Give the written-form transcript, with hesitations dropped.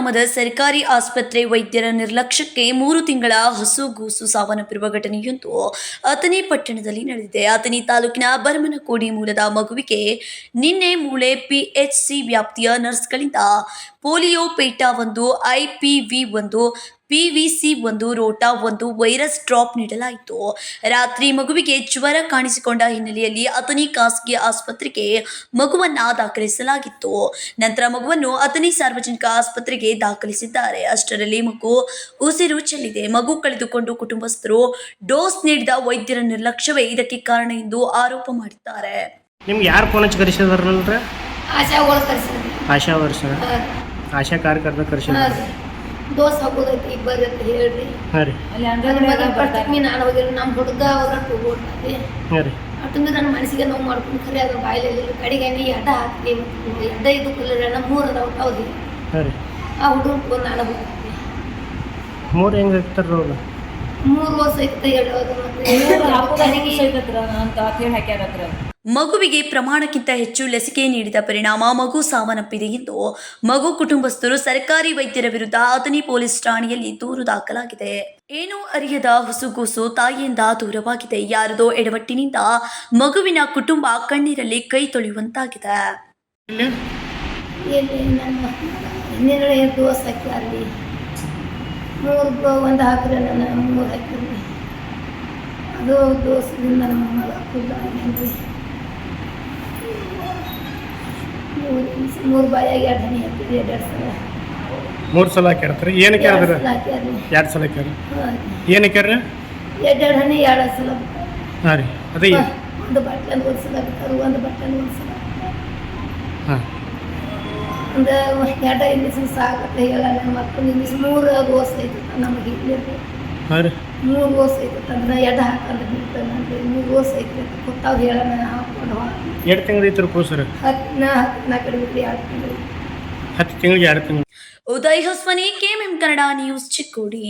ಗ್ರಾಮದ ಸರ್ಕಾರಿ ಆಸ್ಪತ್ರೆ ವೈದ್ಯರ ನಿರ್ಲಕ್ಷ್ಯಕ್ಕೆ 3 ತಿಂಗಳ ಹಸುಗೂಸು ಸಾವನ್ನಪ್ಪಿರುವ ಘಟನೆಯೊಂದು ಅಥಣಿ ಪಟ್ಟಣದಲ್ಲಿ ನಡೆದಿದೆ. ಅಥಣಿ ತಾಲೂಕಿನ ಬರಮನಕೋಡಿ ಮೂಲದ ಮಗುವಿಗೆ ನಿನ್ನೆ ಮೂಳೆ ಪಿಎಚ್ಸಿ ವ್ಯಾಪ್ತಿಯ ನರ್ಸ್ಗಳಿಂದ ಪೋಲಿಯೋ ಪೇಟಾ 1, IPV 1, PVC 1, rota 1 virus drop ನೀಡಲಾಯಿತು. ರಾತ್ರಿ ಮಗುವಿಗೆ ಜ್ವರ ಕಾಣಿಸಿಕೊಂಡ ಹಿನ್ನೆಲೆಯಲ್ಲಿ ಅಥಣಿ ಖಾಸಗಿ ಆಸ್ಪತ್ರೆಗೆ ಮಗುವನ್ನ ದಾಖಲಿಸಲಾಗಿತ್ತು. ನಂತರ ಮಗುವನ್ನು ಅಥಣಿ ಸಾರ್ವಜನಿಕ ಆಸ್ಪತ್ರೆಗೆ ದಾಖಲಿಸಿದ್ದಾರೆ. ಅಷ್ಟರಲ್ಲಿ ಮಗು ಉಸಿರು ಚೆಲ್ಲಿದೆ. ಮಗು ಕಳೆದುಕೊಂಡು ಕುಟುಂಬಸ್ಥರು ಡೋಸ್ ನೀಡಿದ ವೈದ್ಯರ ನಿರ್ಲಕ್ಷ್ಯವೇ ಇದಕ್ಕೆ ಕಾರಣ ಎಂದು ಆರೋಪ ಮಾಡಿದ್ದಾರೆ. ನಿಮ್ಗೆ ಯಾರು ಫೋನ್ ಹಚ್ಚಿ ಕರೆಸಿದಾರಲ್ರಿ? ಆಶಾ ವರ್ಷ ಆಶಾ ಕಾರ್ಯಕರ್ತ ಕರೆಸಿದ್ರು. ದೋಸ್ ಹಾಕೋದೈತಿ ಬರ್ರಿ ಅಂತ ಹೇಳ್ರಿ. ಹಾಂ ರೀ. ನಾನು ಹೋಗಿರಿ ನಮ್ಮ ಹುಡುಗ ಹೊರಟು ಹೋಗ್ತಾರೆ. ಹಾಂ ರೀ. ಅಷ್ಟೊಂದು ನನ್ನ ಮನಸ್ಸಿಗೆ ನೋವು ಮಾಡ್ಕೊಂಡು ಖರೆ ಅದ್ರ ಬಾಯಿಲೆಲ್ಲ ಕಡೆಗೆ ಎಡ್ಡ ಹಾಕಿ ಎಡ್ಡ ಇದು ಕುಲ್ಲರ 3 ಅದಾವ ಹೌದು. ಹಾಂ ರೀ. ಆ ಹುಡುಗ ನಾನು ಹೋಗ್ತೀನಿ 3 ಹೆಂಗೆ ಇರ್ತಾರ ಅವ್ರು? 3 ವರ್ಷ ಐತೆ ಹೇಳೋದು ಮತ್ತೆ ಮಗುವಿಗೆ ಪ್ರಮಾಣಕ್ಕಿಂತ ಹೆಚ್ಚು ಲಸಿಕೆ ನೀಡಿದ ಪರಿಣಾಮ ಮಗು ಸಾವನ್ನಪ್ಪಿದೆ ಎಂದು ಮಗು ಕುಟುಂಬಸ್ಥರು ಸರ್ಕಾರಿ ವೈದ್ಯರ ವಿರುದ್ಧ ಅಥಣಿ ಪೊಲೀಸ್ ಠಾಣೆಯಲ್ಲಿ ದೂರು ದಾಖಲಾಗಿದೆ. ಏನೂ ಅರಿಯದ ಹುಸುಗೂಸು ತಾಯಿಯಿಂದ ದೂರವಾಗಿದೆ. ಯಾರದೋ ಎಡವಟ್ಟಿನಿಂದ ಮಗುವಿನ ಕುಟುಂಬ ಕಣ್ಣೀರಲ್ಲಿ ಕೈ ತೊಳೆಯುವಂತಾಗಿದೆ. ಎಲ್ಲಿ ನಮ್ಮ ಹಿಂದಿನ ದೋಸ್ ಹಾಕ್ಯಾರಿ 3 ಒಂದು ಹಾಕ್ರೆ ನನ್ನ 3 ಹಾಕಿರಿ. ಅದು ದೋಸದಿಂದ ನಮ್ಮ ಮಗ ಫುಲ್ ಆಗೇನ್ರಿ. 3 ಬಾಯಾಗಿ 2 ಹನಿ ಹಾಕಿರಿ. 2 ಸಲ 3 ಸಲ ಹಾಕ್ಯಾರ. ಏನಕ್ಕೆ ಹೇಳಿದ್ರೆ? 2 ಸಲ ಹಾಕ್ಯಾರ. ಏನಕ್ಕೆ 2 ಹನಿ 2 ಸಲ. ಹಾಂ ರೀ. ಅದೇ ಒಂದು ಬಟ್ಟೆ ಒಂದು ಸಲ ಬಿಟ್ಟಾರು, ಒಂದು ಬಟ್ಟೆ ಒಂದು ಸಲ. ಹಾಂ. ಒಂದು 2 ಇಂಜೆಕ್ಷನ್ ಸಾಕತ್ತೆ ಹೇಳಲ್ಲ. ಮತ್ತೊಂದು ಇಂಜೆಕ್ಷನ್ 3 ಡೋಸ್ ಐತಿ ನಮಗೆ ಇಲ್ಲಿ. ಹಾಂ ರೀ. 3 ಡೋಸ್ ಐತಿ ಅಂದ್ರೆ 2 ಹಾಕಂದ್ರೆ ಬಿಡ್ತಾನೆ. 3 ಡೋಸ್ ಐತಿ ಗೊತ್ತಾಗ ಹೇಳೋಣ ಹಾಕೊಂಡು 2 ತಿಂಗಳು ಐತ್ರಿ ಕೂಸರು. 10 ಕಡೆ ಬಿಟ್ಟು 2 ತಿಂಗಳು. 10 ತಿಂಗಳಿಗೆ 2 ತಿಂಗಳು. Uday Hosmani, KMM Kannada news, Chikkodi.